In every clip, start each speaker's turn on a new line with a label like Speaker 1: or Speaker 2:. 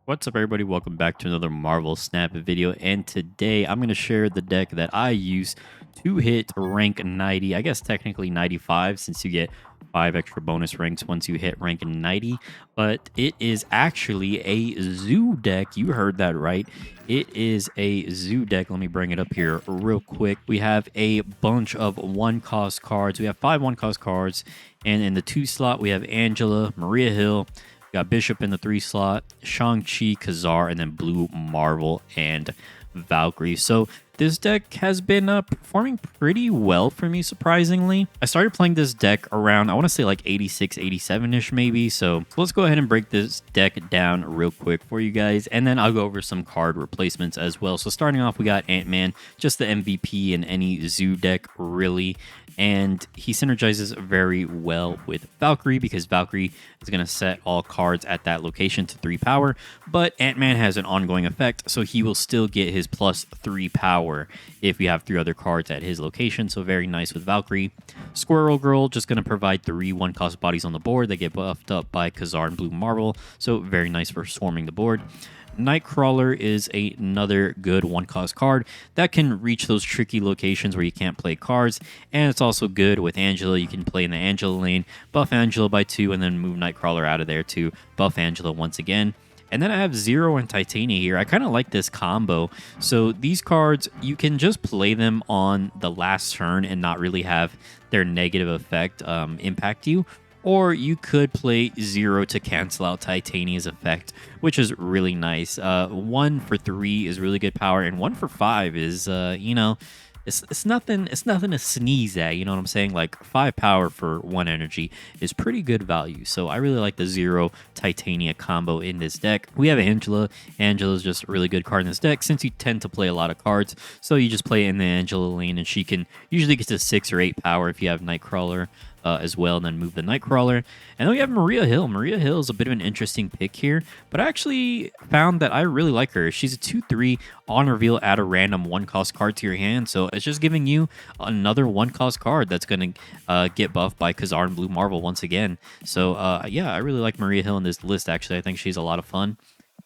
Speaker 1: What's up, everybody? Welcome back to another Marvel Snap video. And today I'm going to share the deck that I use to hit rank 90. I guess technically 95, since you get 5 extra bonus ranks once you hit rank 90. But it is actually a zoo deck. You heard that right. It is a zoo deck. Let me bring it up here real quick. We have a bunch of one-cost cards. We have 5 one-cost cards. And in the 2 slot, we have Angela, Maria Hill. Got Bishop in the 3 slot, Shang-Chi, Ka-Zar, and then Blue Marvel and Valkyrie. So this deck has been performing pretty well for me, surprisingly. I started playing this deck around, I want to say like 86, 87-ish maybe. So let's go ahead and break this deck down real quick for you guys. And then I'll go over some card replacements as well. So starting off, we got Ant-Man, just the MVP in any zoo deck, really. And he synergizes very well with Valkyrie because Valkyrie is going to set all cards at that location to 3 power. But Ant-Man has an ongoing effect, so he will still get his plus 3 power if we have 3 other cards at his location. So very nice with Valkyrie. Squirrel Girl just going to provide 3 one-cost bodies on the board. They get buffed up by Ka-Zar and Blue Marvel, so very nice for swarming the board. Nightcrawler is another good one-cost card that can reach those tricky locations where you can't play cards, and it's also good with Angela. You can play in the Angela lane, buff Angela by 2, and then move Nightcrawler out of there to buff Angela once again. And then I have Zero and Titania here. I kind of like this combo. So these cards, you can just play them on the last turn and not really have their negative effect impact you. Or you could play Zero to cancel out Titania's effect, which is really nice. 1 for 3 is really good power, and 1 for 5 is, it's nothing to sneeze at. You know what I'm saying? Like 5 power for 1 energy is pretty good value. So I really like the Zero Titania combo in this deck. We have Angela. Angela's just a really good card in this deck since you tend to play a lot of cards. So you just play in the Angela lane, and she can usually get to 6 or 8 power if you have Nightcrawler. As well, and then move the Nightcrawler. And then we have Maria Hill. Maria Hill is a bit of an interesting pick here, but I actually found that I really like her. She's a 2/3 on reveal, add a random one-cost card to your hand, so it's just giving you another one-cost card that's going to get buffed by Ka-Zar and Blue Marvel once again. So yeah, I really like Maria Hill in this list. Actually, I think she's a lot of fun.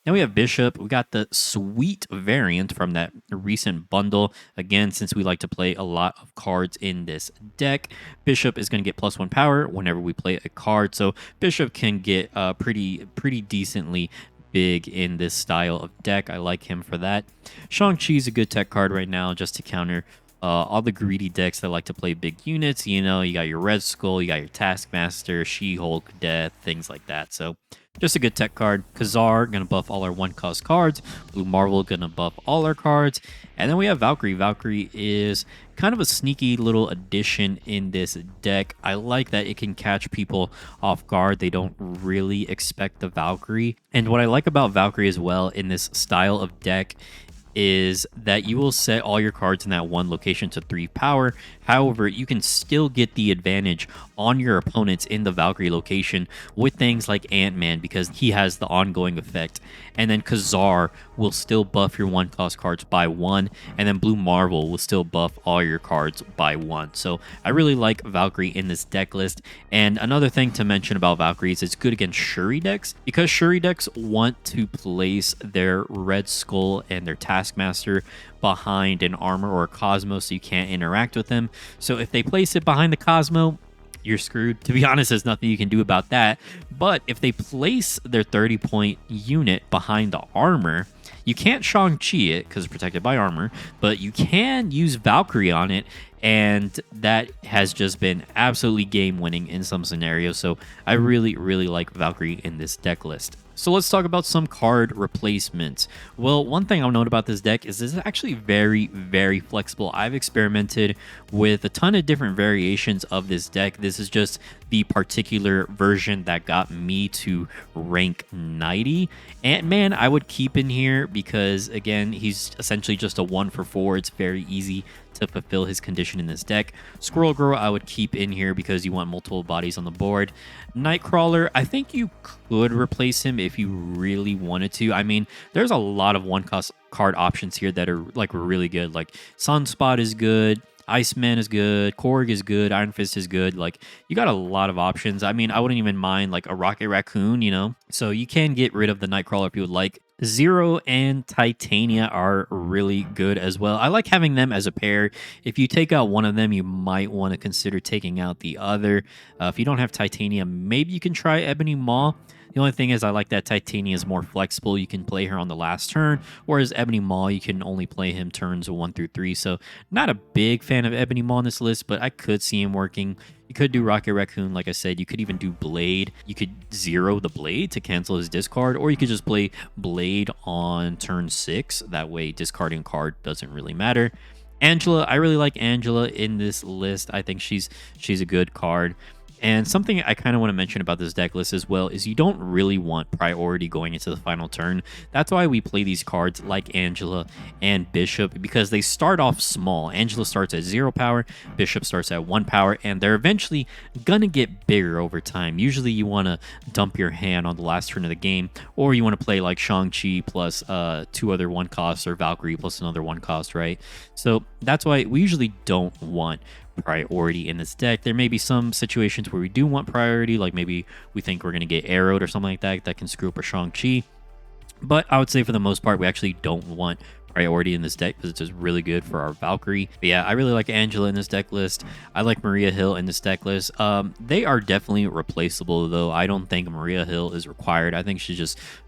Speaker 1: Then we have Bishop. We got the sweet variant from that recent bundle. Again, since we like to play a lot of cards in this deck, Bishop is going to get +1 power whenever we play a card. So Bishop can get pretty decently big in this style of deck. I like him for that. Shang-Chi is a good tech card right now just to counter all the greedy decks that like to play big units. You know, you got your Red Skull, you got your Taskmaster, She-Hulk, Death, things like that. So just a good tech card. Ka-Zar gonna buff all our one-cost cards. Blue Marvel gonna buff all our cards. And then we have Valkyrie. Valkyrie is kind of a sneaky little addition in this deck. I like that it can catch people off guard. They don't really expect the Valkyrie. And what I like about Valkyrie as well in this style of deck is that you will set all your cards in that one location to 3 power. However, you can still get the advantage on your opponents in the Valkyrie location with things like Ant-Man because he has the ongoing effect. And then Ka-Zar will still buff your one-cost cards by 1, and then Blue Marvel will still buff all your cards by 1. So I really like Valkyrie in this deck list. And another thing to mention about Valkyrie is it's good against Shuri decks because Shuri decks want to place their Red Skull and their Taskmaster behind an armor or a Cosmo so you can't interact with them. So if they place it behind the Cosmo, you're screwed. To be honest, there's nothing you can do about that. But if they place their 30-point unit behind the armor, you can't Shang-Chi it because it's protected by armor, but you can use Valkyrie on it, and that has just been absolutely game-winning in some scenarios. So I really like Valkyrie in this deck list. So let's talk about some card replacements. Well, one thing I'll note about this deck is this is actually very flexible. I've experimented with a ton of different variations of this deck. This is just the particular version that got me to rank 90. Ant-Man I would keep in here because, again, he's essentially just a 1 for 4. It's very easy to fulfill his condition in this deck. Squirrel Girl I would keep in here because you want multiple bodies on the board. Nightcrawler, I think you could replace him if you really wanted to. I mean, there's a lot of one-cost card options here that are like really good. Like Sunspot is good. Iceman is good, Korg is good, Iron Fist is good. Like, you got a lot of options. I mean, I wouldn't even mind like a Rocket Raccoon, you know? So you can get rid of the Nightcrawler if you would like. Zero and Titania are really good as well. I like having them as a pair. If you take out one of them, you might want to consider taking out the other. If you don't have Titania, maybe you can try Ebony Maw. The only thing is, I like that Titania is more flexible. You can play her on the last turn, whereas Ebony Maw, you can only play him turns 1 through 3. So, not a big fan of Ebony Maw on this list, but I could see him working. You could do Rocket Raccoon, like I said. You could even do Blade. You could zero the Blade to cancel his discard, or you could just play Blade on turn 6. That way, discarding card doesn't really matter. Angela, I really like Angela in this list. I think she's a good card. And something I kind of want to mention about this deck list as well is you don't really want priority going into the final turn. That's why we play these cards like Angela and Bishop, because they start off small. Angela starts at 0 power, Bishop starts at 1 power, and they're eventually gonna get bigger over time. Usually you want to dump your hand on the last turn of the game, or you want to play like Shang-Chi plus 2 other 1 costs, or Valkyrie plus another 1 cost, right? So that's why we usually don't want priority in this deck. There may be some situations where we do want priority, like maybe we think we're going to get arrowed or something like that that can screw up our Shang-Chi. But I would say for the most part, we actually don't want priority in this deck because it's just really good for our Valkyrie. But yeah, I really like Angela in this deck list. I like Maria Hill in this deck list. They are definitely replaceable, though. I don't think Maria Hill is required. I think she's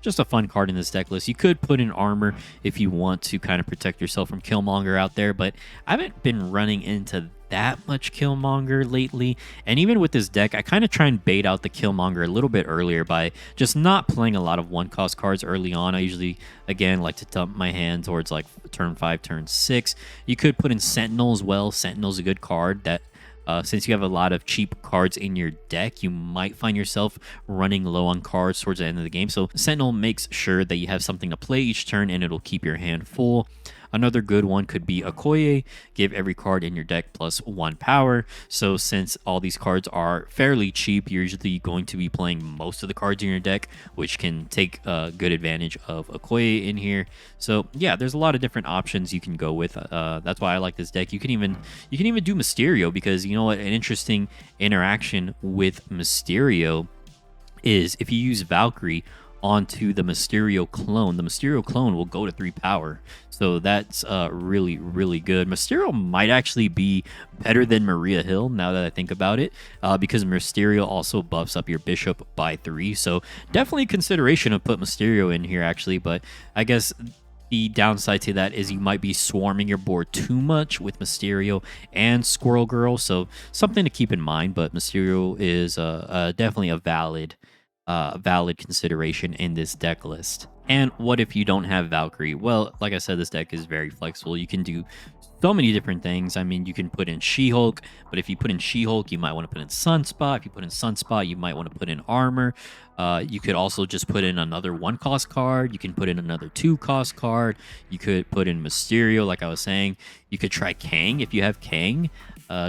Speaker 1: just a fun card in this deck list. You could put in armor if you want to kind of protect yourself from Killmonger out there, but I haven't been running into that much Killmonger lately. And even with this deck, I kind of try and bait out the Killmonger a little bit earlier by just not playing a lot of 1-cost cards early on. I usually, again, like to dump my hand towards like turn 5, turn 6. You could put in Sentinel as well. Sentinel's a good card that since you have a lot of cheap cards in your deck, you might find yourself running low on cards towards the end of the game. So Sentinel makes sure that you have something to play each turn, and it'll keep your hand full. Another good one could be Okoye. Give every card in your deck plus 1 power. So since all these cards are fairly cheap, you're usually going to be playing most of the cards in your deck, which can take good advantage of Okoye in here. So yeah, there's a lot of different options you can go with. That's why I like this deck. You can even do Mysterio, because you know what, an interesting interaction with Mysterio is if you use Valkyrie onto the Mysterio clone will go to 3 power. So that's really, really good. Mysterio might actually be better than Maria Hill now that I think about it, because Mysterio also buffs up your Bishop by 3. So definitely consideration of put Mysterio in here, actually. But I guess the downside to that is you might be swarming your board too much with Mysterio and Squirrel Girl. So something to keep in mind. But Mysterio is definitely a valid consideration in this deck list. And what if you don't have Valkyrie? Well, like I said, this deck is very flexible. You can do so many different things. I mean, you can put in She-Hulk, but if you put in She-Hulk, you might want to put in Sunspot. If you put in Sunspot, you might want to put in Armor. You could also just put in another 1-cost card. You can put in another 2-cost card. You could put in Mysterio, like I was saying. You could try Kang if you have Kang.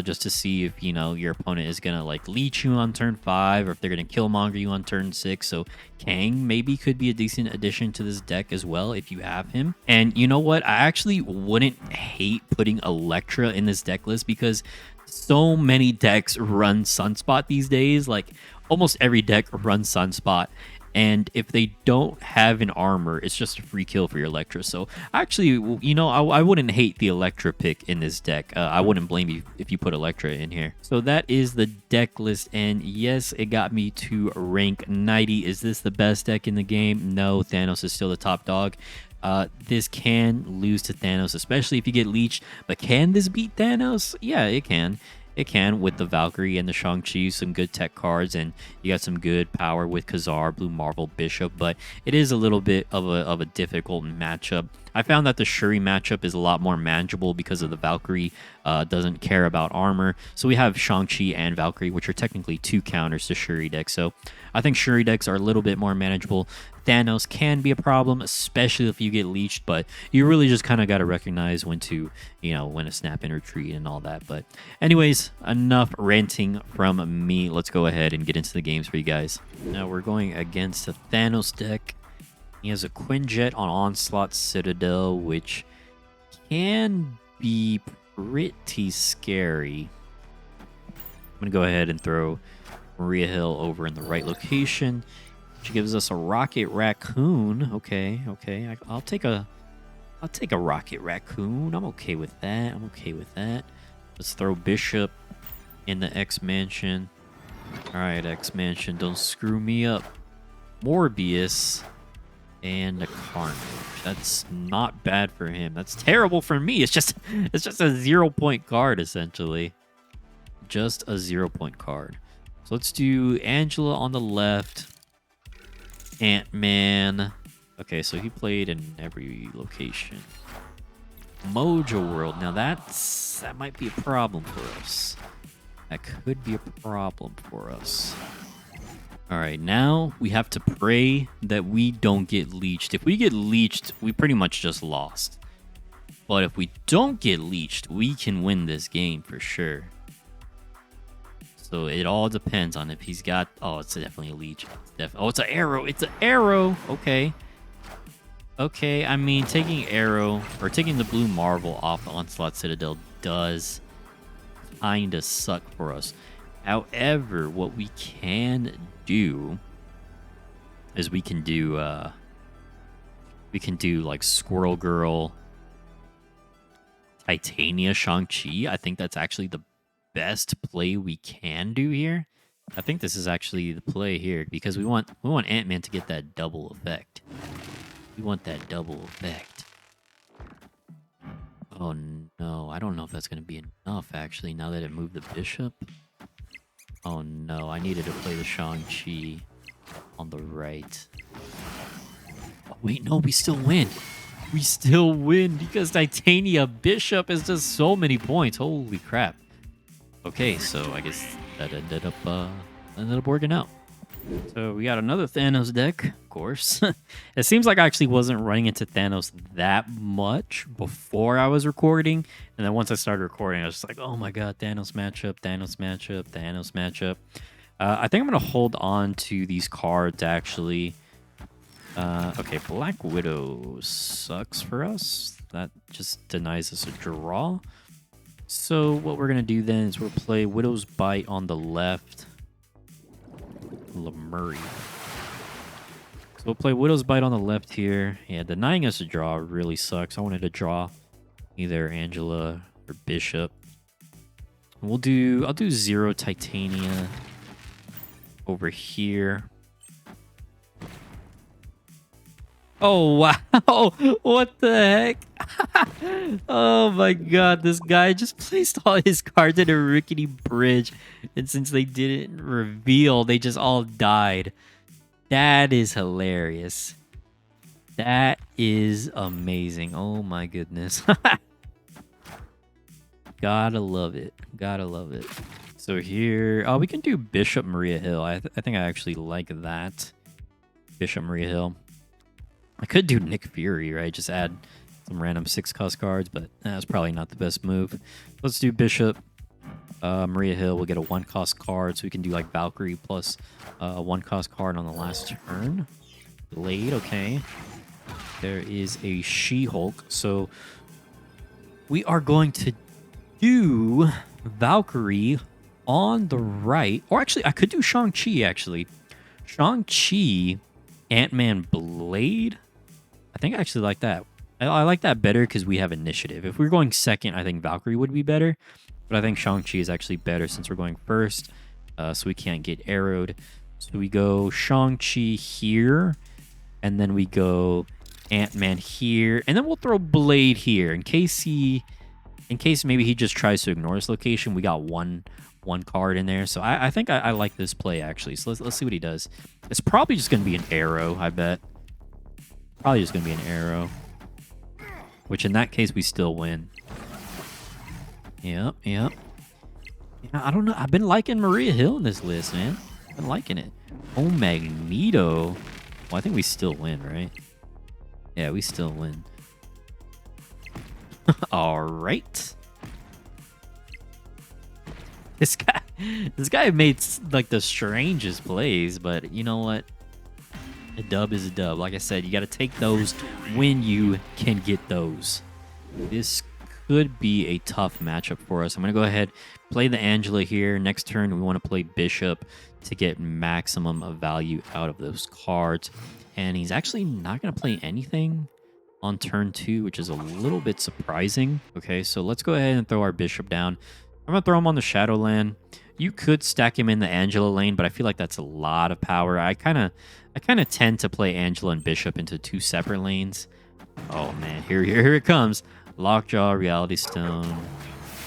Speaker 1: Just to see if, you know, your opponent is going to like leech you on turn 5, or if they're going to Killmonger you on turn 6. So Kang maybe could be a decent addition to this deck as well if you have him. And you know what? I actually wouldn't hate putting Elektra in this deck list, because so many decks run Sunspot these days. Like almost every deck runs Sunspot. And if they don't have an armor, it's just a free kill for your Elektra. So actually, you know, I wouldn't hate the Elektra pick in this deck. I wouldn't blame you if you put Elektra in here. So that is the deck list. And yes, it got me to rank 90. Is this the best deck in the game? No, Thanos is still the top dog. This can lose to Thanos, especially if you get leeched. But can this beat Thanos? Yeah, it can. It can, with the Valkyrie and the Shang-Chi, some good tech cards, and you got some good power with Ka-Zar, Blue Marvel, Bishop, but it is a little bit of a difficult matchup. I found that the Shuri matchup is a lot more manageable because of the Valkyrie doesn't care about armor. So we have Shang-Chi and Valkyrie, which are technically 2 counters to Shuri decks. So I think Shuri decks are a little bit more manageable. Thanos can be a problem, especially if you get leeched, but you really just kind of got to recognize when to, you know, when to snap and retreat and all that. But anyways, enough ranting from me. Let's go ahead and get into the games for you guys. Now we're going against a Thanos deck. He has a Quinjet on Onslaught Citadel, which can be pretty scary. I'm going to go ahead and throw Maria Hill over in the right location. She gives us a Rocket Raccoon. Okay, okay. I'll take a Rocket Raccoon. I'm okay with that. I'm okay with that. Let's throw Bishop in the X Mansion. All right, X Mansion, don't screw me up. Morbius and a Carnage. That's not bad for him. That's terrible for me. It's just a 0-point card essentially. Just a 0-point card. So let's do Angela on the left. Ant-Man. Okay, so he played in every location. Mojo World. Now that might be a problem for us. That could be a problem for us. All right, now we have to pray that we don't get leeched. If we get leeched, we pretty much just lost. But if we don't get leeched, we can win this game for sure. So it all depends on if he's got... Oh, it's definitely a leech. Oh, it's an arrow. It's an arrow. Okay. Okay, I mean, taking arrow or taking the blue marble off the Onslaught Citadel does kind of suck for us. However, what we can do is we can do like Squirrel Girl, Titania, Shang-Chi. I think that's actually the best play we can do here. I think this is actually the play here because we want Ant-Man to get that double effect. We want that double effect. Oh no, I don't know if that's going to be enough actually now that it moved the bishop. Oh no, I needed to play the Shang-Chi on the right. Oh, wait, no, we still win. We still win because Titania Bishop is just so many points. Holy crap. Okay, so I guess that ended up working out. So we got another Thanos deck, of course. It seems like I actually wasn't running into Thanos that much before I was recording. And then once I started recording, I was just like, oh my god, Thanos matchup, Thanos matchup, Thanos matchup. I think I'm going to hold on to these cards, actually. Okay, Black Widow sucks for us. That just denies us a draw. So what we're going to do then is we'll play Widow's Bite on the left. Lemurray. So we'll play Widow's Bite on the left here. Yeah, denying us a draw really sucks. I wanted to draw either Angela or Bishop. I'll do 0 Titania over here. Oh, wow. What the heck? Oh, my God. This guy just placed all his cards in a rickety bridge. And since they didn't reveal, they just all died. That is hilarious. That is amazing. Oh, my goodness. Gotta love it. Gotta love it. So here... Oh, we can do Bishop Maria Hill. I think I actually like that. Bishop Maria Hill. I could do Nick Fury, right? Just add some random 6-cost cards, but that's probably not the best move. Let's do Bishop. Maria Hill will get a 1-cost card, so we can do like Valkyrie plus a 1-cost card on the last turn. Blade, okay. There is a She-Hulk, so we are going to do Valkyrie on the right. Or actually, I could do Shang-Chi, actually. Shang-Chi, Ant-Man, Blade. I think I actually like that. I like that better because we have initiative. If we're going second, I think Valkyrie would be better. But I think Shang-Chi is actually better since we're going first. So we can't get arrowed. So we go Shang-Chi here. And then we go Ant-Man here. And then we'll throw Blade here. In case maybe he just tries to ignore this location. We got one card in there. So I think I like this play, actually. So let's see what he does. It's probably just going to be an arrow, I bet. Probably just going to be an arrow. Which in that case, we still win. Yep. Yeah, I don't know. I've been liking Maria Hill in this list, man. I've been liking it. Oh, Magneto. Well, I think we still win, right? Yeah, we still win. All right. This guy made like the strangest plays, but you know what? A dub is a dub. Like I said, you got to take those when you can get those. This could be a tough matchup for us. I'm going to go ahead, play the Angela here. Next turn, we want to play Bishop to get maximum of value out of those cards. And he's actually not going to play anything on turn 2, which is a little bit surprising. Okay, so let's go ahead and throw our bishop down. I'm going to throw him on the Shadowland. You could stack him in the Angela lane, but I feel like that's a lot of power. I kind of tend to play Angela and bishop into 2 separate lanes. Oh man, here it comes. Lockjaw, Reality Stone,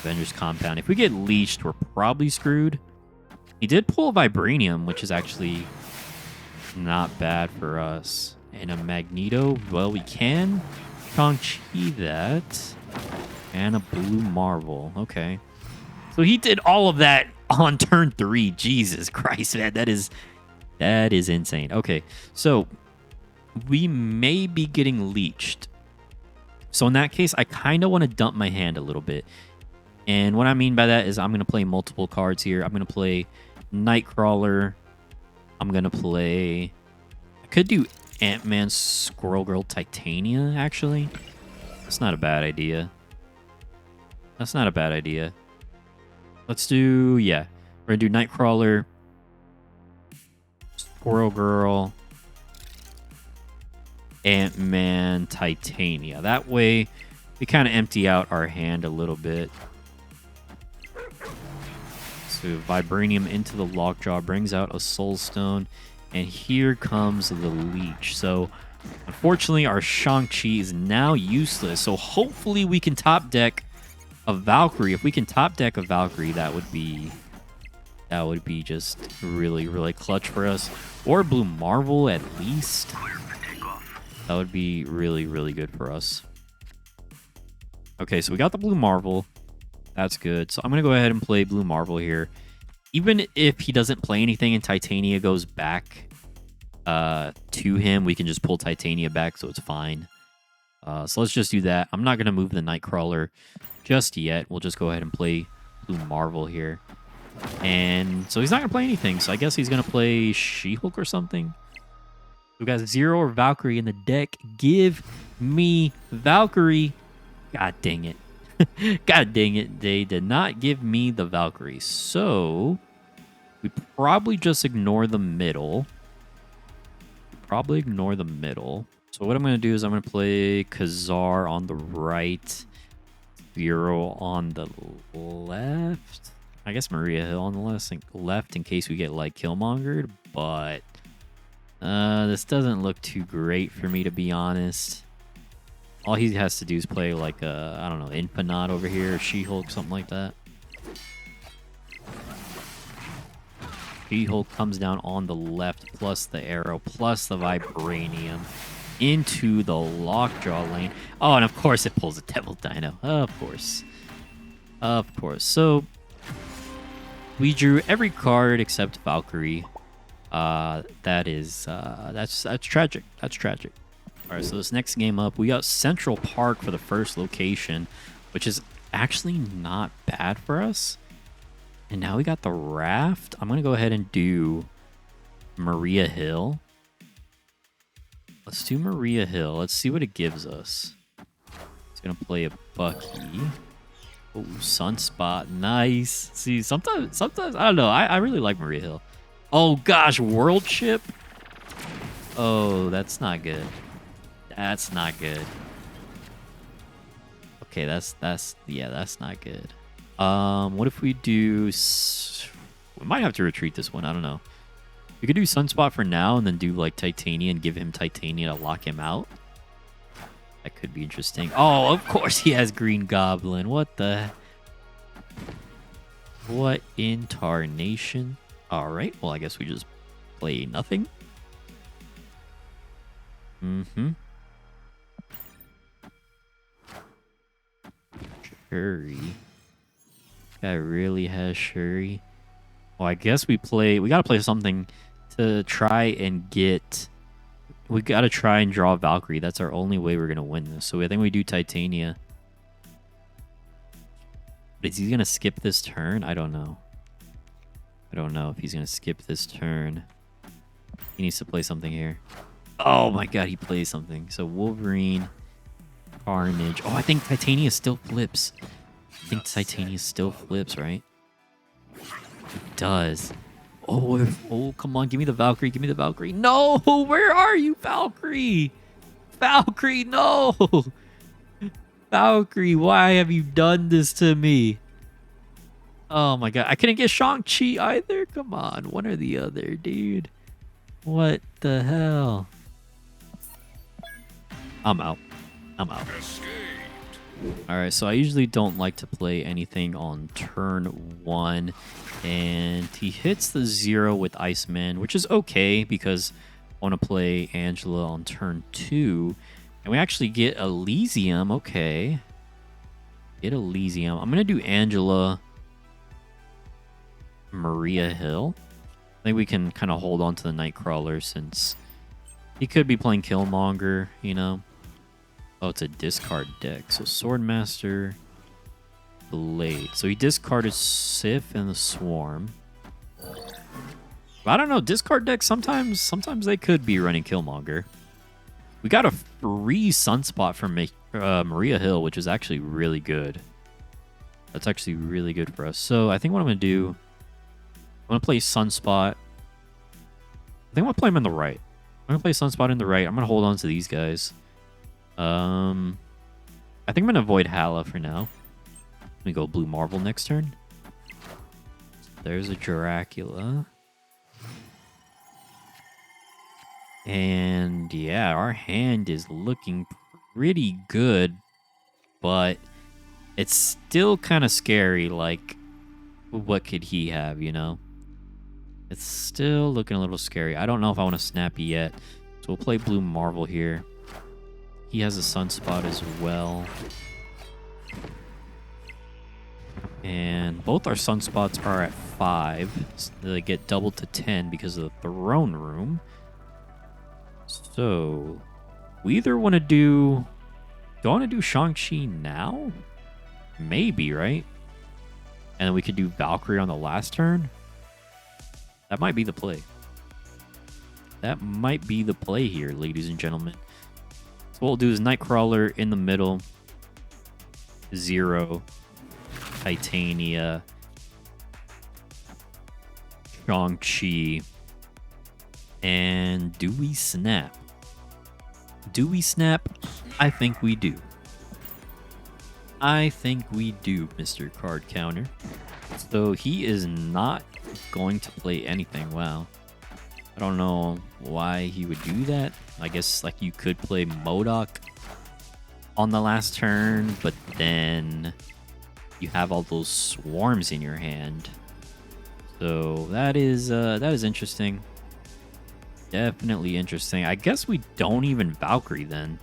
Speaker 1: Avengers Compound. If we get leashed, we're probably screwed. He did pull a Vibranium, which is actually not bad for us. And a Magneto, well, we can Shang-Chi that. And a Blue Marvel, okay. So he did all of that on turn 3. Jesus Christ, man, that is insane. Okay, so we may be getting leeched. So in that case, I kind of want to dump my hand a little bit. And what I mean by that is I'm going to play multiple cards here. I'm going to play Nightcrawler. I'm going to play... I could do Ant-Man, Squirrel Girl, Titania, actually. That's not a bad idea. That's not a bad idea. Let's do... Yeah. We're going to do Nightcrawler, Squirrel Girl, Ant-Man, Titania. That way, we kind of empty out our hand a little bit. So Vibranium into the Lockjaw brings out a Soul Stone, and here comes the Leech. So, unfortunately, our Shang-Chi is now useless. So hopefully we can top deck a Valkyrie. If we can top deck a Valkyrie, that would be just really, really clutch for us. Or Blue Marvel at least. That would be really, really good for us. Okay, so we got the Blue Marvel. That's good. So I'm going to go ahead and play Blue Marvel here. Even if he doesn't play anything and Titania goes back to him, we can just pull Titania back, so it's fine. So let's just do that. I'm not going to move the Nightcrawler just yet. We'll just go ahead and play Blue Marvel here. And so he's not going to play anything, so I guess he's going to play She-Hulk or something. We got Zero or Valkyrie in the deck. Give me Valkyrie. God dang it. God dang it. They did not give me the Valkyrie. So we probably just ignore the middle. So what I'm going to do is I'm going to play Ka-Zar on the right. Bureau on the left. I guess Maria Hill on the left in case we get like Killmongered. But this doesn't look too great for me, to be honest. All he has to do is play like a, I don't know, Infinite over here, or She-Hulk, something like that. She-Hulk comes down on the left, plus the arrow, plus the Vibranium into the Lockjaw lane. Oh, and of course it pulls a Devil Dino. Of course. Of course. So we drew every card except Valkyrie. That's tragic. That's tragic. All right, so this next game up, we got Central Park for the first location, which is actually not bad for us. And now we got the Raft. I'm going to go ahead and do Maria Hill. Let's do Maria Hill. Let's see what it gives us. It's going to play a Bucky. Oh, Sunspot. Nice. See, sometimes I don't know. I really like Maria Hill. Oh, gosh, World Ship? Oh, that's not good. That's not good. Okay, that's not good. What if we do... We might have to retreat this one. I don't know. We could do Sunspot for now and then do like Titania and give him Titania to lock him out. That could be interesting. Oh, of course he has Green Goblin. What the... What in tarnation? Alright, well I guess we just play nothing. Shuri. Guy really has Shuri. Well, I guess we gotta play something to try and get... We gotta try and draw Valkyrie. That's our only way we're gonna win this. So I think we do Titania. But is he gonna skip this turn? I don't know. I don't know if he's gonna skip this turn. He needs to play something here. Oh my god, he plays something. So Wolverine, Carnage. Oh, I think Titania still flips. I think Titania still flips, right? It does. Oh, come on. Give me the Valkyrie. Give me the Valkyrie. No, where are you, Valkyrie? Valkyrie, no. Valkyrie, why have you done this to me? Oh my god. I couldn't get Shang-Chi either. Come on. One or the other, dude. What the hell? I'm out. I'm out. Alright, so I usually don't like to play anything on turn 1. And he hits the 0 with Iceman, which is okay because I want to play Angela on turn 2. And we actually get Elysium. Okay. Get Elysium. I'm going to do Angela, Maria Hill. I think we can kind of hold on to the Nightcrawler since he could be playing Killmonger, you know. Oh, it's a discard deck. So Swordmaster, Blade. So he discarded Sif and the Swarm. But I don't know. Discard decks sometimes they could be running Killmonger. We got a free Sunspot from Maria Hill, which is actually really good. That's actually really good for us. So I think what I'm going to do, I'm going to play Sunspot. I think I'm going to play him in the right. I'm going to play Sunspot in the right. I'm going to hold on to these guys. I think I'm going to avoid Hala for now. Let me go Blue Marvel next turn. There's a Dracula. And yeah, our hand is looking pretty good, but it's still kind of scary. Like, what could he have, you know? It's still looking a little scary. I don't know if I want to Snappy yet. So we'll play Blue Marvel here. He has a Sunspot as well. And both our Sunspots are at 5. So they get doubled to 10 because of the Throne Room. So we either want to do... Do I want to do Shang-Chi now? Maybe, right? And then we could do Valkyrie on the last turn? That might be the play. That might be the play here, ladies and gentlemen. So what we'll do is Nightcrawler in the middle. 0. Titania. Shang-Chi. And do we snap? Do we snap? I think we do. I think we do, Mr. Card Counter. So he is not going to play anything. Wow. I don't know why he would do that. I guess like you could play MODOK on the last turn, but then you have all those swarms in your hand. So that is interesting. Definitely interesting. I guess we don't even Valkyrie then.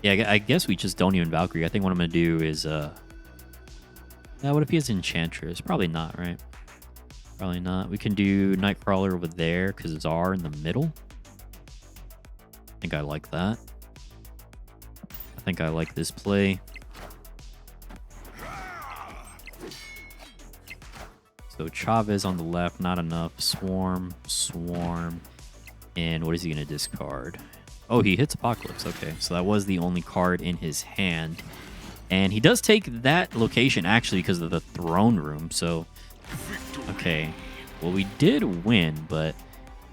Speaker 1: Yeah, I guess we just don't even Valkyrie. I think what I'm going to do is... what if he has Enchantress? Probably not, right? Probably not. We can do Nightcrawler over there, Ka-Zar in the middle. I think I like that. I think I like this play. So Chavez on the left, not enough. Swarm. And what is he going to discard? Oh, he hits Apocalypse. Okay, so that was the only card in his hand. And he does take that location, actually, because of the Throne Room. So, okay. Well, we did win, but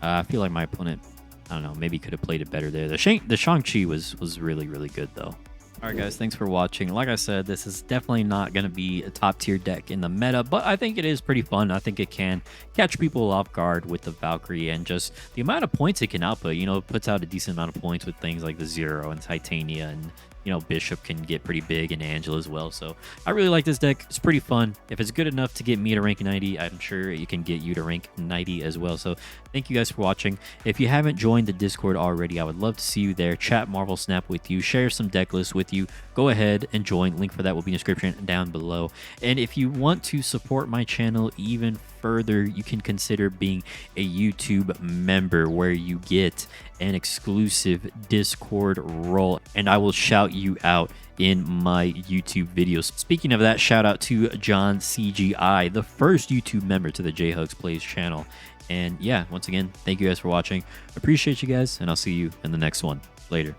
Speaker 1: I feel like my opponent, I don't know, maybe could have played it better there. The Shang-Chi was really, really good, though. All right, guys, thanks for watching. Like I said, this is definitely not going to be a top-tier deck in the meta, but I think it is pretty fun. I think it can catch people off guard with the Valkyrie and just the amount of points it can output. You know, it puts out a decent amount of points with things like the 0 and Titania, and, you know, Bishop can get pretty big, and Angela as well. So I really like this deck. It's pretty fun. If it's good enough to get me to rank 90, I'm sure it can get you to rank 90 as well. So thank you guys for watching. If you haven't joined the Discord already, I would love to see you there. Chat Marvel Snap with you. Share some deck lists with you. Go ahead and join. Link for that will be in the description down below. And if you want to support my channel even further, you can consider being a YouTube member where you get an exclusive Discord role, and I will shout you out in my YouTube videos. Speaking of that, shout out to John CGI, the first YouTube member to the J-Hugs Plays channel. And yeah, once again, thank you guys for watching. Appreciate you guys, and I'll see you in the next one. Later.